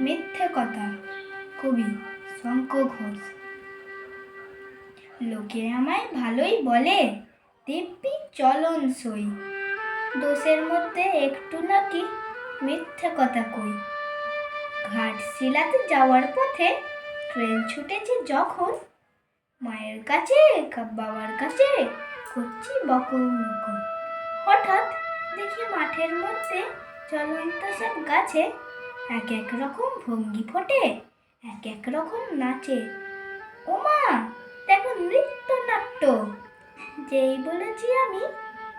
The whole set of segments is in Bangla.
মিথ্যে কথা। কবি শঙ্খ ঘোষ। লোকে আমায় ভালোই বলে, দিব্যি চলন সই, দোষের মধ্যে একটু নাকি মিথ্যে কথা কই। ঘাটশিলাতে যাওয়ার পথে ট্রেন ছুটেছে যখন, মায়ের কাছে বাবার কাছে করছি বকর বকর। হঠাৎ দেখি মাঠের মধ্যে চলন্ত সব গাছে এক এক রকম ভঙ্গি ফোটে, এক এক রকম নাচে। ওমা, দেখো নৃত্যনাট্য। যেই বলেছি আমি,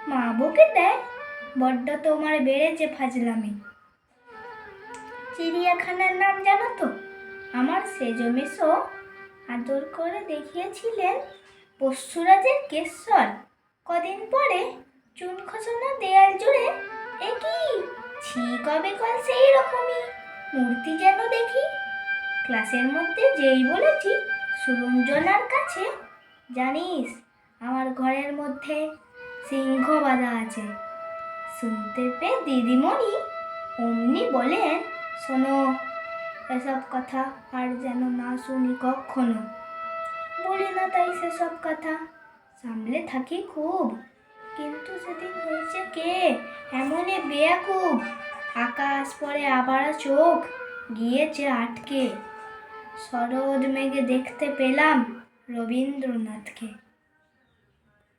মা বকে দেয়, বড্ড তোমার বেড়েছে ফাজলামি। চিড়িয়াখানার নাম জানো তো? আমার সেজো মেসো আদর করে দেখিয়েছিলেন পশুরাজের কেশ্বর। কদিন পরে চুন খসানো দেয়াল জুড়ে এ কি ছি কবে কল সেই রকমই মূর্তি যেন দেখি। ক্লাসের মধ্যে যেই বলেছি সুরঞ্জনার কাছে, জানিস আমার ঘরের মধ্যে সিংহ বাঁধা আছে। শুনতে পেয়ে দিদিমণি অমনি বলেন, শোনো, এসব কথা আর যেন না শুনি কখনো। বলি না তাই সেসব কথা, সামলে থাকি খুব। কিন্তু সেদিন হয়েছে কে এমনই বেয়াকুব, আকাশ পরে আবার চোখ গিয়েছে আটকে। শরৎ মেঘে দেখতে পেলাম রবীন্দ্রনাথকে।